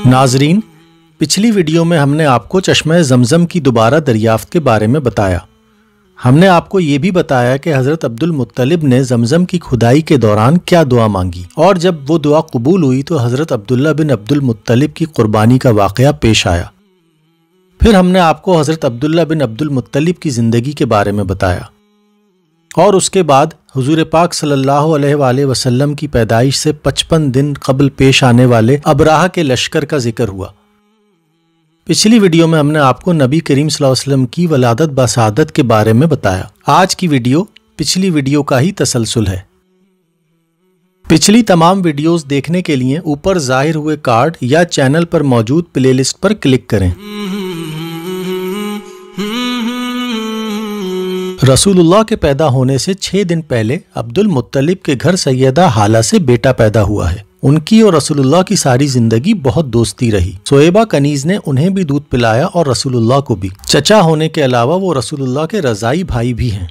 ناظرین، پچھلی ویڈیو میں ہم نے آپ کو چشمہ زمزم کی دوبارہ دریافت کے بارے میں بتایا۔ ہم نے آپ کو یہ بھی بتایا کہ حضرت عبد المطلب نے زمزم کی کھدائی کے دوران کیا دعا مانگی، اور جب وہ دعا قبول ہوئی تو حضرت عبداللہ بن عبد المطلب کی قربانی کا واقعہ پیش آیا۔ پھر ہم نے آپ کو حضرت عبداللہ بن عبد المطلب کی زندگی کے بارے میں بتایا، اور اس کے بعد حضور پاک صلی اللہ علیہ وآلہ وسلم کی پیدائش سے 55 دن قبل پیش آنے والے ابراہ کے لشکر کا ذکر ہوا۔ پچھلی ویڈیو میں ہم نے آپ کو نبی کریم صلی اللہ علیہ وسلم کی ولادت بسعادت کے بارے میں بتایا۔ آج کی ویڈیو پچھلی ویڈیو کا ہی تسلسل ہے۔ پچھلی تمام ویڈیوز دیکھنے کے لیے اوپر ظاہر ہوئے کارڈ یا چینل پر موجود پلے لسٹ پر کلک کریں۔ رسول اللہ کے پیدا ہونے سے 6 دن پہلے عبد المطلب کے گھر سیدہ حالہ سے بیٹا پیدا ہوا ہے۔ ان کی اور رسول اللہ کی ساری زندگی بہت دوستی رہی۔ سویبہ کنیز نے انہیں بھی دودھ پلایا اور رسول اللہ کو بھی۔ چچا ہونے کے علاوہ وہ رسول اللہ کے رضائی بھائی بھی ہیں۔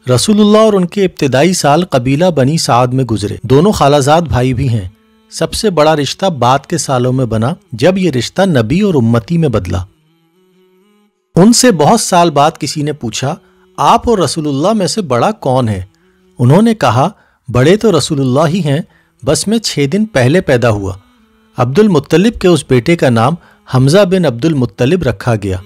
رسول اللہ اور ان کے ابتدائی سال قبیلہ بنی سعد میں گزرے۔ دونوں خالازاد بھائی بھی ہیں۔ سب سے بڑا رشتہ بعد کے سالوں میں بنا، جب یہ رشتہ نبی اور امتی میں بدلا۔ ان سے بہت سال بعد کسی نے پوچھا، آپ اور رسول اللہ میں سے بڑا کون ہے؟ انہوں نے کہا، بڑے تو رسول اللہ ہی ہیں، بس میں 6 دن پہلے پیدا ہوا۔ عبد المطلب کے اس بیٹے کا نام حمزہ بن عبد المطلب رکھا گیا۔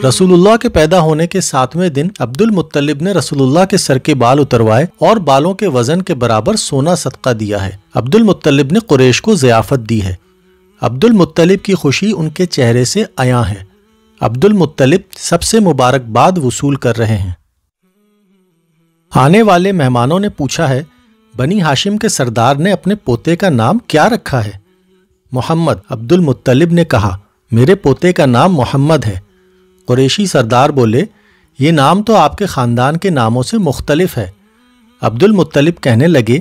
رسول اللہ کے پیدا ہونے کے 7ویں دن عبد المطلب نے رسول اللہ کے سر کے بال اتروائے اور بالوں کے وزن کے برابر سونا صدقہ دیا ہے۔ عبد المطلب نے قریش کو ضیافت دی ہے۔ عبد المطلب کی خوشی ان کے چہرے سے عیاں ہے۔ عبد المطلب سب سے مبارکباد وصول کر رہے ہیں۔ آنے والے مہمانوں نے پوچھا ہے، بنی ہاشم کے سردار نے اپنے پوتے کا نام کیا رکھا ہے؟ محمد۔ عبد المطلب نے کہا، میرے پوتے کا نام محمد ہے۔ قریشی سردار بولے، یہ نام تو آپ کے خاندان کے ناموں سے مختلف ہے۔ عبد المطلب کہنے لگے،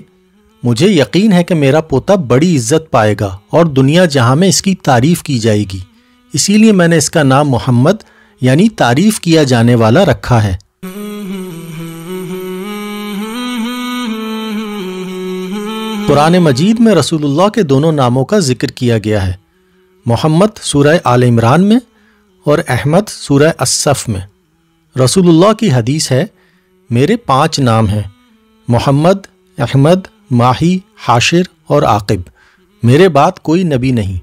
مجھے یقین ہے کہ میرا پوتا بڑی عزت پائے گا اور دنیا جہاں میں اس کی تعریف کی جائے گی، اسی لیے میں نے اس کا نام محمد یعنی تعریف کیا جانے والا رکھا ہے۔ قرآن مجید میں رسول اللہ کے دونوں ناموں کا ذکر کیا گیا ہے، محمد سورہ آل عمران میں اور احمد سورہ الصف میں۔ رسول اللہ کی حدیث ہے، میرے 5 نام ہیں، محمد، احمد، ماہی، حاشر اور عاقب، میرے بعد کوئی نبی نہیں۔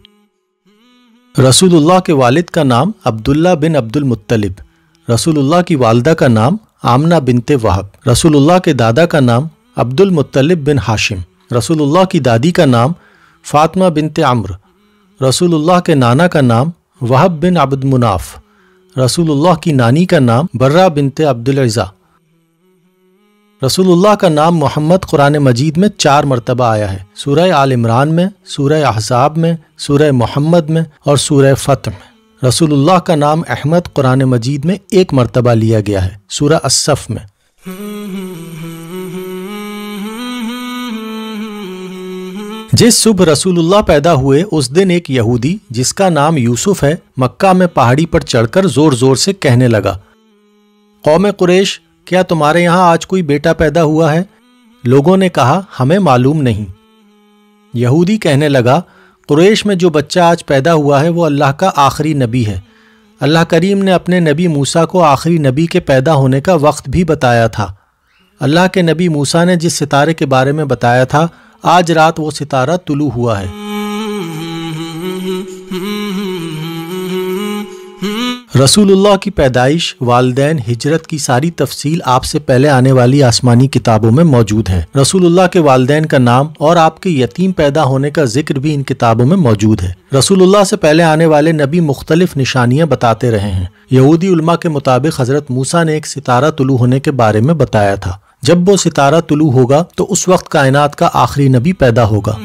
رسول اللہ کے والد کا نام عبداللہ بن عبد المطلب، رسول اللہ کی والدہ کا نام آمنہ بنت وہب، رسول اللہ کے دادا کا نام عبد المطلب بن ہاشم، رسول اللہ کی دادی کا نام فاطمہ بنت عمرو، رسول اللہ کے نانا کا نام وہب بن عبد مناف، رسول اللہ کی نانی کا نام برہ بنت عبد العزہ۔ رسول اللہ کا نام محمد قرآن مجید میں 4 مرتبہ آیا ہے، سورہ آل عمران میں، سورہ احزاب میں، سورہ محمد میں اور سورہ فتح میں۔ رسول اللہ کا نام احمد قرآن مجید میں 1 مرتبہ لیا گیا ہے، سورہ الصف میں۔ جس صبح رسول اللہ پیدا ہوئے اس دن ایک یہودی جس کا نام یوسف ہے مکہ میں پہاڑی پر چڑھ کر زور زور سے کہنے لگا، قوم قریش، کیا تمہارے یہاں آج کوئی بیٹا پیدا ہوا ہے؟ لوگوں نے کہا، ہمیں معلوم نہیں۔ یہودی کہنے لگا، قریش میں جو بچہ آج پیدا ہوا ہے وہ اللہ کا آخری نبی ہے۔ اللہ کریم نے اپنے نبی موسیٰ کو آخری نبی کے پیدا ہونے کا وقت بھی بتایا تھا۔ اللہ کے نبی موسیٰ نے جس ستارے کے بارے میں بتایا تھا، آج رات وہ ستارہ طلوع ہوا ہے۔ رسول اللہ کی پیدائش، والدین، ہجرت کی ساری تفصیل آپ سے پہلے آنے والی آسمانی کتابوں میں موجود ہے۔ رسول اللہ کے والدین کا نام اور آپ کے یتیم پیدا ہونے کا ذکر بھی ان کتابوں میں موجود ہے۔ رسول اللہ سے پہلے آنے والے نبی مختلف نشانیاں بتاتے رہے ہیں۔ یہودی علماء کے مطابق حضرت موسیٰ نے ایک ستارہ طلوع ہونے کے بارے میں بتایا تھا۔ جب وہ ستارہ طلوع ہوگا تو اس وقت کائنات کا آخری نبی پیدا ہوگا۔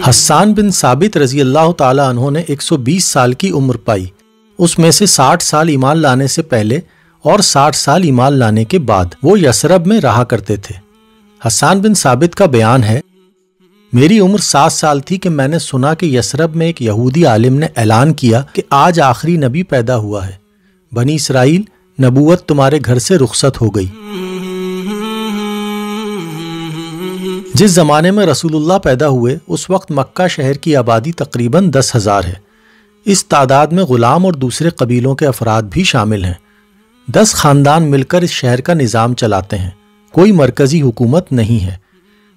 حسان بن ثابت رضی اللہ تعالی عنہ نے 120 سال کی عمر پائی، اس میں سے 60 سال ایمان لانے سے پہلے اور 60 سال ایمان لانے کے بعد وہ یثرب میں رہا کرتے تھے۔ حسان بن ثابت کا بیان ہے، میری عمر 7 سال تھی کہ میں نے سنا کہ یثرب میں ایک یہودی عالم نے اعلان کیا کہ آج آخری نبی پیدا ہوا ہے۔ بنی اسرائیل نبوت تمہارے گھر سے رخصت ہو گئی۔ جس زمانے میں رسول اللہ پیدا ہوئے اس وقت مکہ شہر کی آبادی تقریباً 10,000 ہے۔ اس تعداد میں غلام اور دوسرے قبیلوں کے افراد بھی شامل ہیں۔ 10 خاندان مل کر اس شہر کا نظام چلاتے ہیں۔ کوئی مرکزی حکومت نہیں ہے۔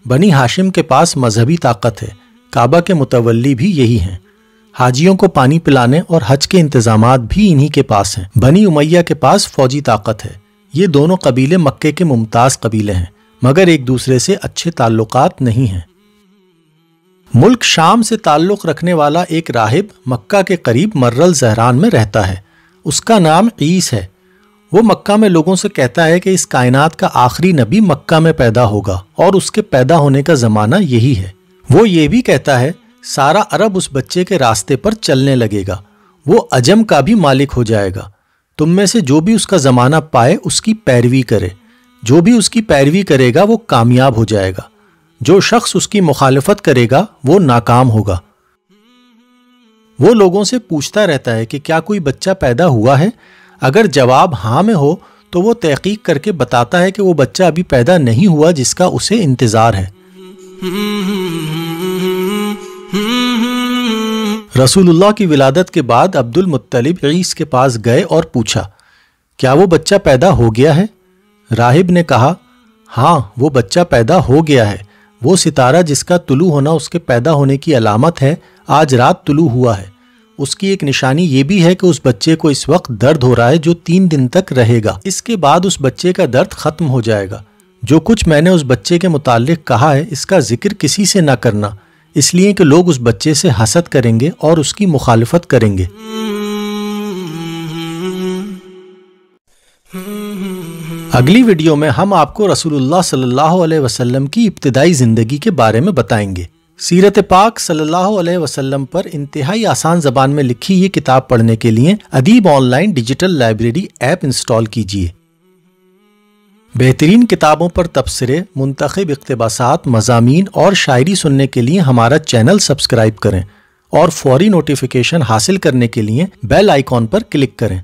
بنی ہاشم کے پاس مذہبی طاقت ہے۔ کعبہ کے متولی بھی یہی ہیں۔ حاجیوں کو پانی پلانے اور حج کے انتظامات بھی انہی کے پاس ہیں۔ بنی امیہ کے پاس فوجی طاقت ہے۔ یہ دونوں قبیلے مکے کے ممتاز قبیلے ہیں، مگر ایک دوسرے سے اچھے تعلقات نہیں ہیں۔ ملک شام سے تعلق رکھنے والا ایک راہب مکہ کے قریب مر الزہران میں رہتا ہے۔ اس کا نام عیس ہے۔ وہ مکہ میں لوگوں سے کہتا ہے کہ اس کائنات کا آخری نبی مکہ میں پیدا ہوگا اور اس کے پیدا ہونے کا زمانہ یہی ہے۔ وہ یہ بھی کہتا ہے سارا عرب اس بچے کے راستے پر چلنے لگے گا، وہ عجم کا بھی مالک ہو جائے گا۔ تم میں سے جو بھی اس کا زمانہ پائے اس کی پیروی کرے، جو بھی اس کی پیروی کرے گا وہ کامیاب ہو جائے گا، جو شخص اس کی مخالفت کرے گا وہ ناکام ہوگا۔ وہ لوگوں سے پوچھتا رہتا ہے کہ کیا کوئی بچہ پیدا ہوا ہے؟ اگر جواب ہاں میں ہو تو وہ تحقیق کر کے بتاتا ہے کہ وہ بچہ ابھی پیدا نہیں ہوا جس کا اسے انتظار ہے۔ رسول اللہ کی ولادت کے بعد عبد المطلب عیس کے پاس گئے اور پوچھا کیا وہ بچہ پیدا ہو گیا ہے؟ راہب نے کہا ہاں وہ بچہ پیدا ہو گیا ہے۔ وہ ستارہ جس کا طلوع ہونا اس کے پیدا ہونے کی علامت ہے آج رات طلوع ہوا ہے۔ اس کی ایک نشانی یہ بھی ہے کہ اس بچے کو اس وقت درد ہو رہا ہے جو 3 دن تک رہے گا۔ اس کے بعد اس بچے کا درد ختم ہو جائے گا۔ جو کچھ میں نے اس بچے کے متعلق کہا ہے اس کا ذکر کسی سے نہ کرنا، اس لیے کہ لوگ اس بچے سے حسد کریں گے اور اس کی مخالفت کریں گے۔ اگلی ویڈیو میں ہم آپ کو رسول اللہ صلی اللہ علیہ وسلم کی ابتدائی زندگی کے بارے میں بتائیں گے۔ سیرت پاک صلی اللہ علیہ وسلم پر انتہائی آسان زبان میں لکھی یہ کتاب پڑھنے کے لیے ادیب on line digital library app install کیجیے۔ بہترین کتابوں پر تبصرے، منتخب اقتباسات، مضامین اور شاعری سننے کے لیے ہمارا چینل سبسکرائب کریں اور فوری نوٹیفیکیشن حاصل کرنے کے لیے بیل آئیکن پر کلک کریں۔